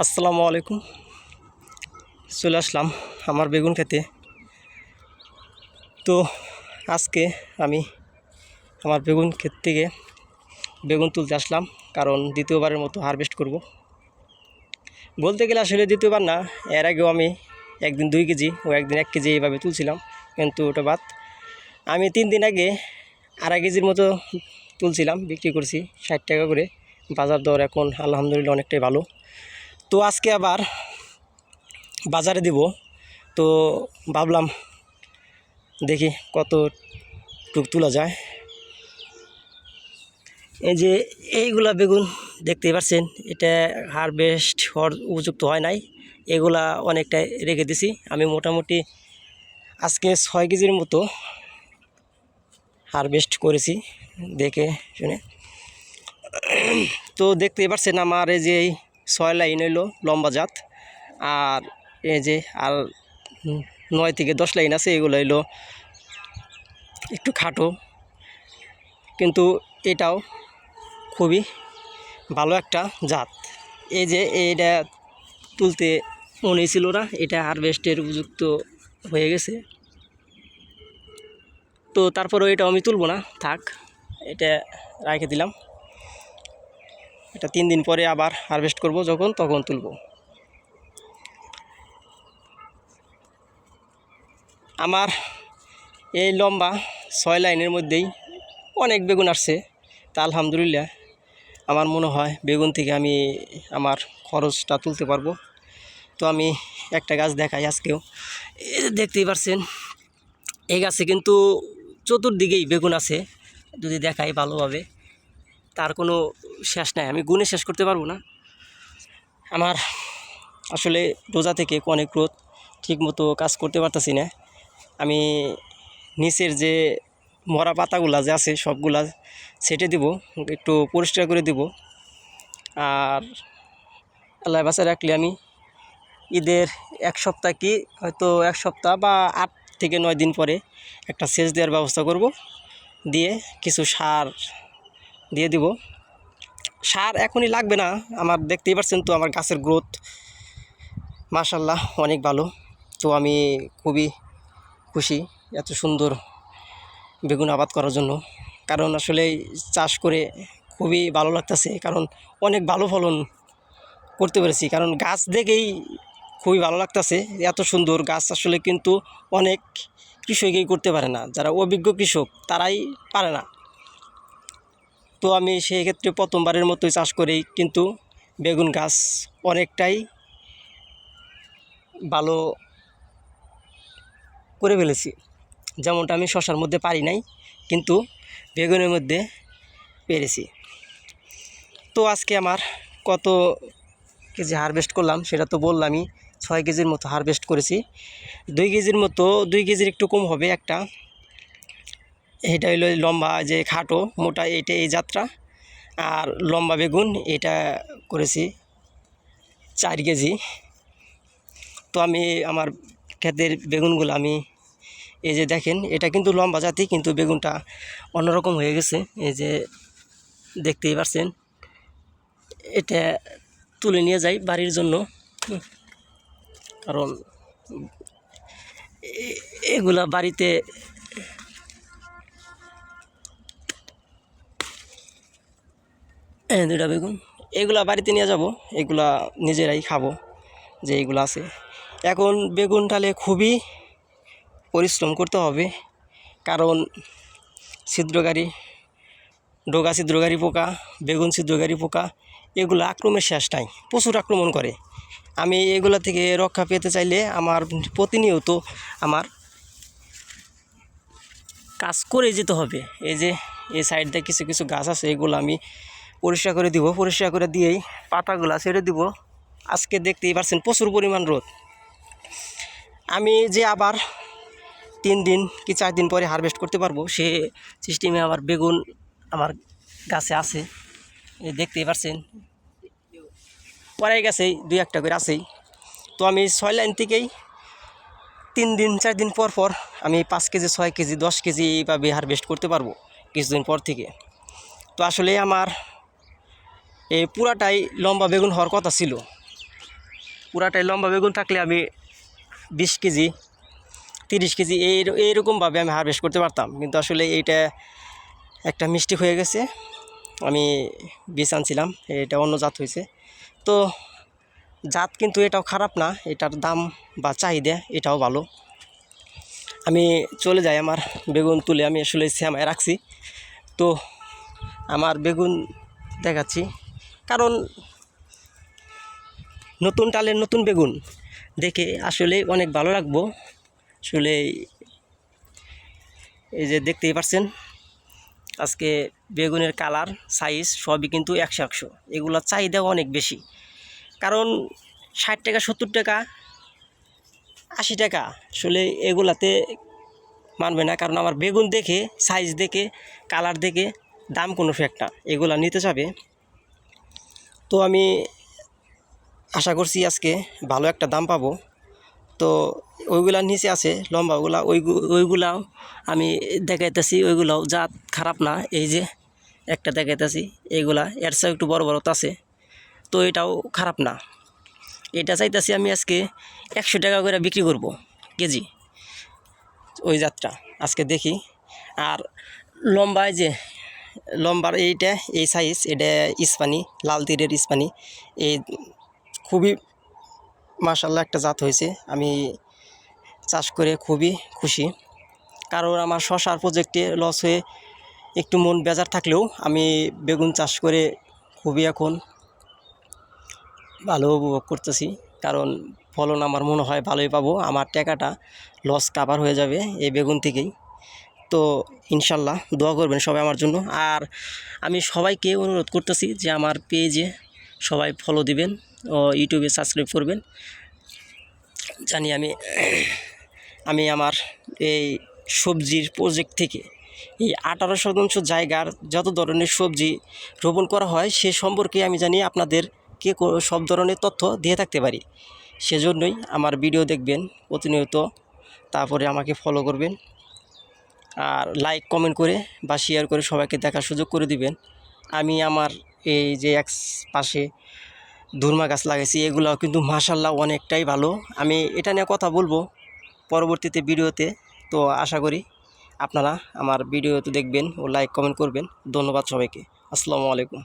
আসসালামু আলাইকুম। চলে আসলাম আমার বেগুন খেতে। তো আজকে আমি আমার বেগুন ক্ষেত থেকে বেগুন তুলতে আসলাম, কারণ দ্বিতীয়বারের মতো হারভেস্ট করব। বলতে গেলে আসলে দ্বিতীয়বার না, এর আগেও আমি একদিন 2 কেজি ও একদিন 1 কেজি এইভাবে তুলছিলাম, কিন্তু ওটা বাদ। আমি 3 দিন আগে 2.5 কেজির মতো তুলছিলাম, বিক্রি করছি 60 টাকা করে। বাজার দর এখন আলহামদুলিল্লাহ অনেকটাই ভালো। তো আজকে আবার বাজারে দিব, তো ভাবলাম দেখি কত টুক তোলা যায়। এই যে এইগুলা বেগুন দেখতেই পাচ্ছেন, এটা হারভেস্ট হওয়ার উপযুক্ত হয় নাই, এগুলা অনেকটাই রেখে দিছি। আমি মোটামুটি আজকে 6 কেজির মতো হারভেস্ট করেছি দেখে শুনে। তো দেখতেই পাচ্ছেন আমার এই যে 6 লাইন হইলো লম্বা জাত, আর এই যে আর 9 থেকে 10 লাইন আছে, এগুলো হইলো একটু খাটো, কিন্তু এটাও খুবই ভালো একটা জাত। এই যে এইটা তুলতে মনে ছিল না, এটা হারভেস্টের উপযুক্ত হয়ে গেছে। তো তারপরেও এটা আমি তুলব না, থাক, এটা রেখে দিলাম। এটা 3 দিন পরে আবার হারভেস্ট করব, যখন তখন তুলব। আমার এই লম্বা 6 লাইনের মধ্যেই অনেক বেগুন আসছে, তা আলহামদুলিল্লাহ আমার মনে হয় বেগুন থেকে আমি আমার খরচটা তুলতে পারবো। তো আমি একটা গাছ দেখাই আজকেও, দেখতেই পাচ্ছেন এই গাছে কিন্তু চতুর্দিকেই বেগুন আছে। যদি দেখাই ভালোভাবে, তার কোনো শেষ নাই, আমি গুণে শেষ করতে পারবো না। আমার আসলে রোজা থেকে অনেক রোদ, ঠিক মতো কাজ করতে পারতেছি না। আমি নিচের যে মরা পাতাগুলা যে আছে সবগুলা ছেটে দিব, একটু পরিষ্কার করে দিব। আর আল্লাহ বাসায় রাখলে আমি ঈদের 1 সপ্তাহ কি হয়তো 1 সপ্তাহ বা 8 থেকে 9 দিন পরে একটা সেচ দেওয়ার ব্যবস্থা করব, দিয়ে কিছু সার দিয়ে দিব। সার এখনই লাগবে না, আমার দেখতেই পাচ্ছেন তো আমার গাছের গ্রোথ মাশাআল্লাহ অনেক ভালো। তো আমি খুবই খুশি এত সুন্দর বেগুন আবাদ করার জন্য, কারণ আসলে চাষ করে খুবই ভালো লাগতেছে, কারণ অনেক ভালো ফলন করতে পেরেছি। কারণ গাছ দেখেই খুবই ভালো লাগতেছে, এত সুন্দর গাছ আসলে কিন্তু অনেক কৃষকই করতে পারে না, যারা অভিজ্ঞ কৃষক তারাই পারে না। তো আমি সেই ক্ষেত্রে প্রথমবারের মতোই চাষ করেই কিন্তু বেগুন গাছ অনেকটাই ভালো করে ফেলেছি। যেমনটা আমি শশার মধ্যে পারি নাই, কিন্তু বেগুনের মধ্যে পেরেছি। তো আজকে আমার কত কেজি হারভেস্ট করলাম সেটা তো বললামই, 6 কেজির মতো হারভেস্ট করেছি। 2 কেজির মতো, 2 কেজির একটু কম হবে একটা। এটা হইলো লম্বা যে খাটো মোটা, এইটা এই যাত্রা। আর লম্বা বেগুন এটা করেছি 4 কেজি। তো আমি আমার ক্ষেতের বেগুনগুলো আমি এই যে দেখেন, এটা কিন্তু লম্বা জাতি, কিন্তু বেগুনটা অন্যরকম হয়ে গেছে। এই যে দেখতেই পাচ্ছেন, এটা তুলে নিয়ে যাই বাড়ির জন্য, কারণ এগুলা বাড়িতে দুটা বেগুন, এগুলা বাড়িতে নিয়ে যাব, এগুলা নিজেরাই খাবো যে এইগুলো আছে। এখন বেগুন ডালে খুবই পরিশ্রম করতে হবে, কারণ ছিদ্রকারী, ডগা ছিদ্রকারী পোকা, বেগুন ছিদ্রকারী পোকা, এগুলো আক্রমণের শেষ নাই, প্রচুর আক্রমণ করে। আমি এগুলা থেকে রক্ষা পেতে চাইলে আমার প্রতিনিয়ত আমার কাজ করে যেতে হবে। এই যে এই সাইড দিয়ে কিছু কিছু গাছ আছে, এগুলো আমি পরিষ্কার করে দিব, পরিষ্কার করে দিয়েই পাতাগুলা ছেড়ে দিব। আজকে দেখতেই পাচ্ছেন প্রচুর পরিমাণ রোদ। আমি যে আবার 3 দিন কি 4 দিন পরে হারভেস্ট করতে পারবো, সে সিস্টেমে আমার বেগুন আমার গাছে আছে। এই দেখতেই পাচ্ছেন পড়াই গেছেই 2-1টা করে আছেই। তো আমি 6 লাইন থেকেই 3 দিন 4 দিন পর পর আমি 5 কেজি 6 কেজি 10 কেজি এইভাবে হারভেস্ট করতে পারবো কিছুদিন পর থেকে। তো আসলে আমার এই পুরাটাই লম্বা বেগুন হওয়ার কথা ছিল, পুরাটাই লম্বা বেগুন থাকলে আমি 20 কেজি 30 কেজি এইরকমভাবে আমি হারভেস্ট করতে পারতাম, কিন্তু আসলে এইটা একটা মিষ্টি হয়ে গেছে। আমি বীজ আনছিলাম, এটা অন্য জাত হয়েছে। তো জাত কিন্তু এটাও খারাপ না, এটার দাম বা চাহিদা এটাও ভালো। আমি চলে যাই, আমার বেগুন তুলে আমি আসলে শ্যামায় রাখছি। তো আমার বেগুন দেখাচ্ছি, কারণ নতুন টালের নতুন বেগুন দেখে আসলে অনেক ভালো লাগবো। আসলে এই যে দেখতেই পাচ্ছেন, আজকে বেগুনের কালার সাইজ সবই কিন্তু 100-100। এগুলোর চাহিদাও অনেক বেশি, কারণ 60 টাকা 70 টাকা 80 টাকা আসলে এগুলাতে মানবে না। কারণ আমার বেগুন দেখে, সাইজ দেখে, কালার দেখে দাম কোনো ফ্যাক্ট না, এগুলা নিতে যাবে। তো আমি আশা করছি আজকে ভালো একটা দাম পাবো। তো ওইগুলার নিচে আছে লম্বাগুলা, ওইগুলাও আমি দেখাইতেছি, ওইগুলাও জাত খারাপ না। এই যে একটা দেখাইতেছি, এইগুলা এর চেয়ে একটু বড় বড় আছে, তো এটাও খারাপ না। এটা চাইতেছি আমি আজকে 100 টাকা করে বিক্রি করব কেজি, ওই জাতটা আজকে দেখি। আর লম্বায় যে লম্বার এইটা এই সাইজ, এটা ইস্পানি, লাল তীরের ইস্পানি, এই খুবই মাশাআল্লাহ একটা জাত হয়েছে। আমি চাষ করে খুবই খুশি, কারণ আমার শশার প্রজেক্টে লস হয়ে একটু মন বেজার থাকলেও আমি বেগুন চাষ করে খুবই এখন ভালো উপভোগ করতেছি। কারণ ফলন আমার মনে হয় ভালোই পাবো, আমার টাকাটা লস কাভার হয়ে যাবে এই বেগুন থেকেই। তো ইনশাল্লাহ দোয়া করবেন সবাই আমার জন্য। আর আমি সবাইকে অনুরোধ করতেছি যে আমার পেজে সবাই ফলো দিবেন ও ইউটিউবে সাবস্ক্রাইব করবেন। জানি আমি আমার এই সবজির প্রজেক্ট থেকে এই 18 শতাংশ জায়গার যত ধরনের সবজি রোপণ করা হয় সে সম্পর্কে আমি জানি আপনাদেরকে সব ধরনের তথ্য দিয়ে থাকতে পারি। সেজন্যই আমার ভিডিও দেখবেন প্রতিনিয়ত, তারপরে আমাকে ফলো করবেন, আর লাইক কমেন্ট করে বা শেয়ার করে সবাইকে দেখার সুযোগ করে দিবেন। আমি আমার এই যে এক পাশে ধুরমা গাছ লাগাইছি, এগুলোও কিন্তু মাশাআল্লাহ অনেকটাই ভালো। আমি এটা নিয়ে কথা বলবো পরবর্তীতে ভিডিওতে। তো আশা করি আপনারা আমার ভিডিওতে দেখবেন ও লাইক কমেন্ট করবেন। ধন্যবাদ সবাইকে। আসসালামু আলাইকুম।